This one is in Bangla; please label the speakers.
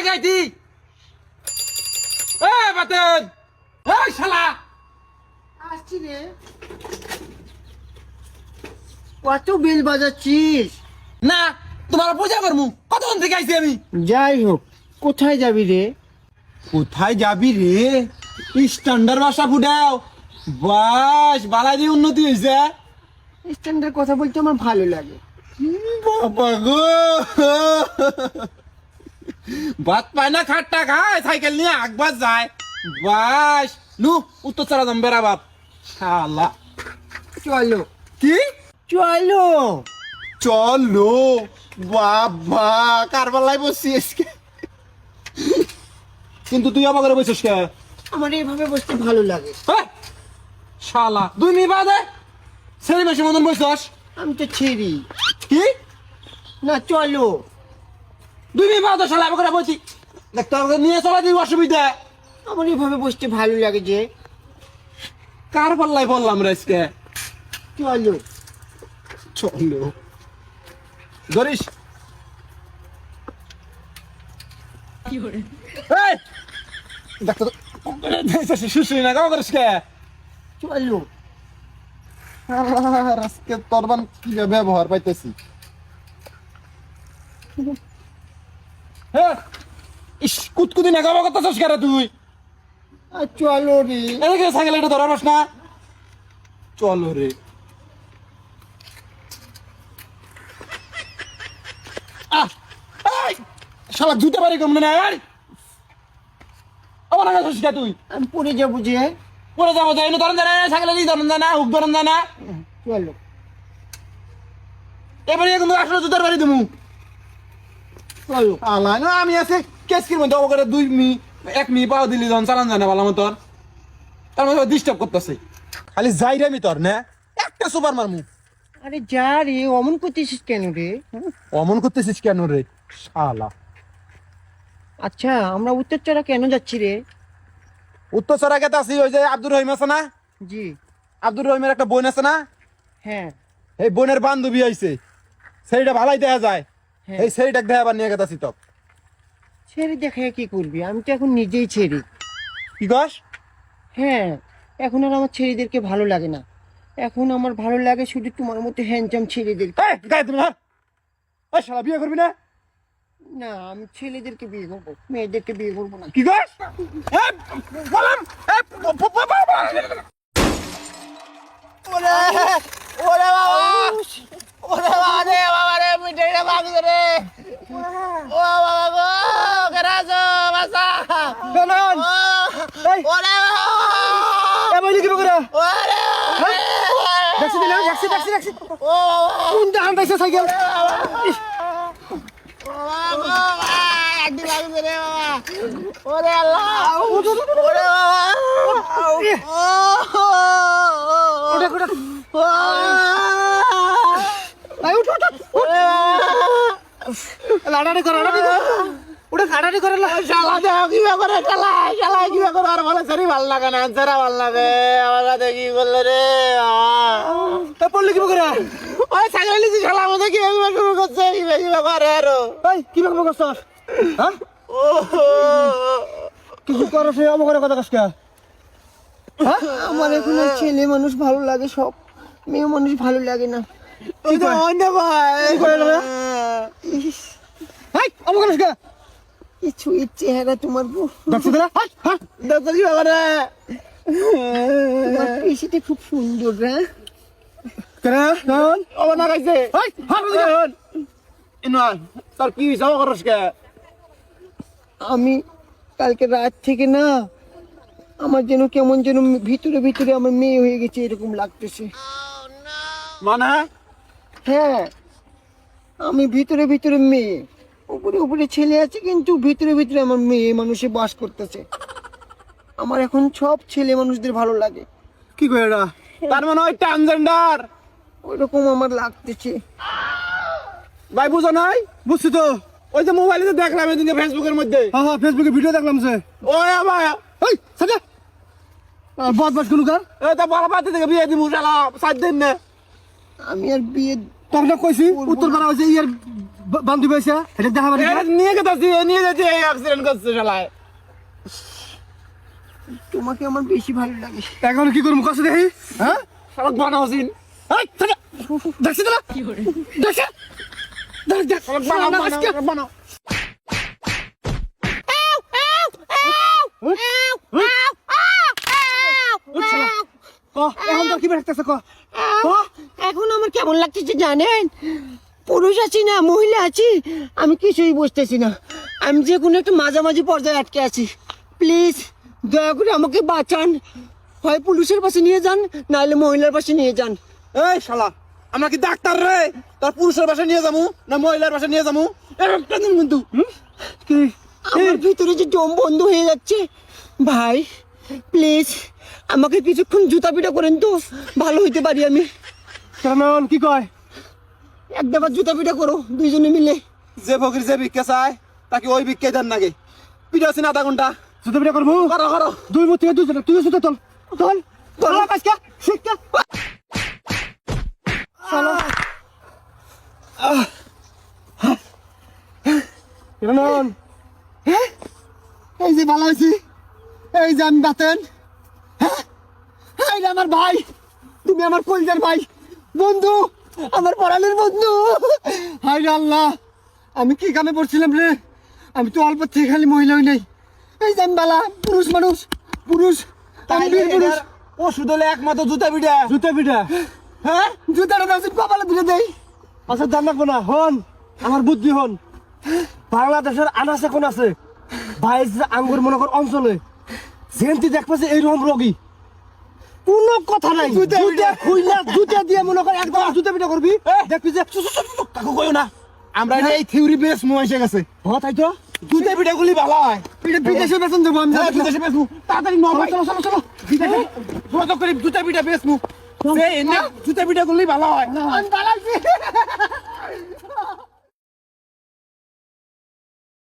Speaker 1: গাইতি এ বাতেন এই শালা
Speaker 2: আসছি রে। কত বেল বাজাচ্ছিস?
Speaker 1: না তোমার পূজা করমু কতক্ষণ থেকে আইছি আমি।
Speaker 2: যাই হোক, কোথায় যাবি রে?
Speaker 1: কোথায় যাবি রে? স্ট্যান্ডার্ড বাসা ফুটাও বাস বালাই দিয়ে উন্নতি হয়েছে।
Speaker 2: স্ট্যান্ডের কথা বলতে আমার ভালো লাগে।
Speaker 1: বাবা গো ভাত পায় না খাট্টা খায় সাইকেল নিয়ে আকবার যায় বাস নু উত্তর চারা দাম বেড়া বাপ শালা।
Speaker 2: চলো
Speaker 1: কি
Speaker 2: চলো।
Speaker 1: চলো বাবা কারবার লাই বসছিস কিন্তু তুই আমার ঘরে বসছিস কে?
Speaker 2: আমার এইভাবে বসতে ভালো লাগে।
Speaker 1: হ্যাঁ? শালা 2 মিনিট বাদে ছেলে মেশে মতন বসছস।
Speaker 2: আমি তো ছেড়ি
Speaker 1: কি
Speaker 2: না, চলো।
Speaker 1: 2 মিনিট বাদে শালা আমার ঘরে বসছি দেখতে আমাকে নিয়ে চলা দিবি অসুবিধা।
Speaker 2: আমার এইভাবে বসতে ভালো লাগে যে।
Speaker 1: কার পাল্লাই বললাম রে আজকে
Speaker 2: চলো।
Speaker 1: চলো ধরিস এই দেখতো শুশুই না কাম করিস কে?
Speaker 2: চলো।
Speaker 1: আজকে তোর বান কি ব্যবহার পাইতেছি। হ্যাঁ ইস কুতকুতি না কাম করতেছিস কে রে তুই?
Speaker 2: আর চলো রে।
Speaker 1: এদিকে সাইকেল এটা ধরাস না। চলো রে আহ এই শালা জুতে পারি কম না আর আমার কাছে শিখা তুই
Speaker 2: আমি পড়ে যাবো যে।
Speaker 1: পরে যাবো যাই না ধরেন জানা সাইকেলে দিয়ে ধরেন জানা হুক ধরেন জানা
Speaker 2: চলো।
Speaker 1: এবারে কিন্তু আসলে জুতার বাড়ি দেবো।
Speaker 2: চলো।
Speaker 1: আল্লাহ না আমি আছে কেসকির মধ্যে ওখানে 1 মি পাও দিলি যখন চালান জানা ভালো মতন তার মধ্যে ডিস্টার্ব করতেছে খালি যাই রে আমি তোর না একটা সুপার মারমু।
Speaker 2: আরে যা রে, অমন করতেছিস কেন রে?
Speaker 1: অমন করতেছিস কেন রে শালা?
Speaker 2: আচ্ছা, আমরা উত্তরচড়া কেন যাচ্ছি রে?
Speaker 1: উত্তর সরাকেতে আছি ওই যে আব্দুর রহিম আছে না?
Speaker 2: জি।
Speaker 1: আব্দুর রহিমের একটা বোন আছে না?
Speaker 2: হ্যাঁ
Speaker 1: এই বোনের বান্ধবী আইছে সেইটা ভালাই দেখা যায়।
Speaker 2: হ্যাঁ।
Speaker 1: এই সেইটা দেখা আবার নিয়ে গেতাছি তো।
Speaker 2: ছেড়ে দেখে কি করবি? আমি তো এখন নিজেই ছেড়ি।
Speaker 1: কি কস?
Speaker 2: হ্যাঁ, এখন আর আমার ছেলেদেরকে ভালো লাগে না। এখন আমার ভালো লাগে শুধু তোমার মতো হ্যান্ডসাম ছেলেদেরকে।
Speaker 1: এই গায়ে তুমি না ওই শালা বিয়ে করবি না?
Speaker 2: না, আমি ছেলেদেরকে বিয়ে করবো, মেয়েদেরকে বিয়ে করবো না।
Speaker 1: কি কস? এই বললাম এই
Speaker 2: ওরে ওরে বাবা, ওরে বাবা রে, বাবা রে, মিঠাইটা ভাঙি রে। ও বাবা গো, কেরাজো বাসা।
Speaker 1: বেনান এই
Speaker 2: ওরে বাবা,
Speaker 1: এ বলি কি বকরা?
Speaker 2: ওরে
Speaker 1: দেখছি দিলাম দেখছি
Speaker 2: ও বাবা,
Speaker 1: কোন দান পাইছে সাইকেল?
Speaker 2: ও বাবা গো, একদিন ভাঙি রে বাবা। ওরে আল্লাহ, ওরে বাবা, ও
Speaker 1: ওটা কোটা এই উঠ লাড়াড়ি কর ওটা কাড়াড়ি করে
Speaker 2: শালা দেও কিবা করে শালা কিবা করে আর বলে সরি ভাল লাগে না, আনসারা ভাল লাগে। আমার কাছে কি করলে রে?
Speaker 1: তা পড়লি কি বকরা?
Speaker 2: ওই ছাগলি যে শালা আমাদের কি কিবা শুরু করছে, কিবা করে আরো।
Speaker 1: এই কি বকরা করছস? হ্যাঁ
Speaker 2: ও
Speaker 1: কিছু করছ এই অবকরে কথা কস কে?
Speaker 2: আমার এখন আর ছেলে মানুষ ভালো লাগে, সব মেয়ে মানুষ ভালো লাগে না।
Speaker 1: কি কয়?
Speaker 2: অন্য ভাই
Speaker 1: কি করে রে? এই অবকরে কস কে?
Speaker 2: কিছু চেহারা তোমার
Speaker 1: দেখছ তোরা? হ্যাঁ
Speaker 2: দেখো কি বাবা, তোমার পেশিটা খুব সুন্দর রে।
Speaker 1: কেরে কোন
Speaker 2: ও না গাইছে
Speaker 1: এই হাত দিকে ইনওয়ান তোর কি হিসাব করছ কে?
Speaker 2: আমি কালকে রাত থেকে না, আমার যেন কেমন যেন ভিতরে ভিতরে আমার মেয়ে হয়ে গেছে এরকম লাগতেছে।
Speaker 1: মানে
Speaker 2: হ্যাঁ, আমি ভিতরে ভিতরে মেয়ে, উপরে উপরে ছেলে আছে কিন্তু ভিতরে ভিতরে আমার মেয়ে মানুষে বাস করতেছে। আমার এখন সব ছেলে মানুষদের ভালো লাগে।
Speaker 1: কি কই এটা? তার মানে ওই ট্রান্সজেন্ডার
Speaker 2: ওইরকম আমার লাগতেছে।
Speaker 1: ভাই বুঝো নাই? বুঝছি তো ওই যে মোবাইলে তো দেখলাম এদিকে ফেসবুকের মধ্যে।
Speaker 3: হ্যাঁ হ্যাঁ ফেসবুকে ভিডিও দেখলাম যে
Speaker 1: ওই ভাই
Speaker 3: এই সাজা বদ বদ কোন কার
Speaker 1: এই তো বড় পাতি থেকে বিয়ে দিমু শালা 7 দিন না।
Speaker 2: আমি আর বিয়ে
Speaker 3: তখন কইছি উত্তর পাড়া হয়েছে ইয়ার বান্ধবী হয়েছে এটা দেখা মানে
Speaker 1: নিয়ে গেছি নিয়ে যাচ্ছি অ্যাক্সিডেন্ট করছে শালায়।
Speaker 2: তোমাকে আমার বেশি ভালো লাগে।
Speaker 3: এখন কি করবো কাছে দেখি হ্যাঁ
Speaker 1: শালা বানাওছিন
Speaker 3: দেখছি তোরা দেখছে দেখ দেখ
Speaker 1: বানাও
Speaker 3: এখন তো কি বেরোতেছে ক
Speaker 2: এখন আমার কেমন লাগতেছে জানেন? পুরুষ আছি না মহিলা আছি আমি কিছুই বুঝতেছি না। আমি যে কোনো একটা মাঝামাঝি পর্যায়ে আটকে আছি। প্লিজ দয়া করে আমাকে বাঁচান। হয় পুলিশের পাশে নিয়ে যান নাহলে মহিলার পাশে নিয়ে যান।
Speaker 1: এই শালা আমরা কি ডাক্তার রে তোর পুরুষের বাসা নিয়ে যাবো না মহিলার বাসা নিয়ে যাবো একটা দিন কিন্তু
Speaker 3: কি
Speaker 2: আমার ভিতরে যে দম বন্ধ হয়ে যাচ্ছে। ভাই প্লিজ আমাকে কিছুক্ষণ জুতা পিটা করেন তো ভালো হইতে পারি আমি।
Speaker 3: কেন কি কয়
Speaker 2: একবার জুতা পিটা করো দুইজনে মিলে।
Speaker 1: যে ফকির যে ভিক্ষা চায় তাকে ওই ভিক্ষা দেন নাকি পিঠা আছেন আধা ঘন্টা
Speaker 3: জুতো পিঠা করবো
Speaker 1: করো করো
Speaker 3: দুই মুখ থেকে দুজনে তুই জুতো তোল তোল তোল কাজকা শিক্ষা চলো কেন
Speaker 2: এই যে ভালো আছি এই যে আমি বাতেন। এই যে আমার ভাই তুমি আমার কলজার ভাই বন্ধু আমার পড়ালের বন্ধু। হাই রে আল্লাহ আমি কি কামে পড়ছিলাম রে? আমি তো অল্প থেকে খালি মহিলা হই নাই। এই যে আমি বালা পুরুষ মানুষ পুরুষ আমি বীর পুরুষ।
Speaker 1: ওষুধ হলে একমাত্র জুতা পিঠা
Speaker 3: জুতো পিঠা
Speaker 2: হ্যাঁ জুতাটা দাও কপালে তুলে দেই।
Speaker 3: আচ্ছা জান রাখবো না হন আমার বুদ্ধি হন বাংলাদেশের আনাচে কোন আছে বাইশ আঙ্গুর মনে কর অঞ্চলে জেন্তি দেখতেছে এইরকম রোগী কোনো কথা নাই জুতা খুইলা জুতা দিয়ে মনে কর একদম জুতা পিঠা করবি দেখবি যে
Speaker 1: কাকু কইও না আমরা এই থিওরি বেস মু এসে গেছে
Speaker 3: হ্যাঁ তাই তো
Speaker 1: জুতা পিঠা গুলি ভালো হয়
Speaker 2: এটা বিদেশে বেতন দেবো আমি।
Speaker 1: হ্যাঁ, বিদেশে বেচমু তাড়াতাড়ি ন ভাই
Speaker 3: চলো চলো চলো
Speaker 1: বিদেশে যোগাযোগ করি জুতা পিঠা বেচমু এই না জুতা পিঠা গুলি ভালো হয়
Speaker 2: আমি বালাইছি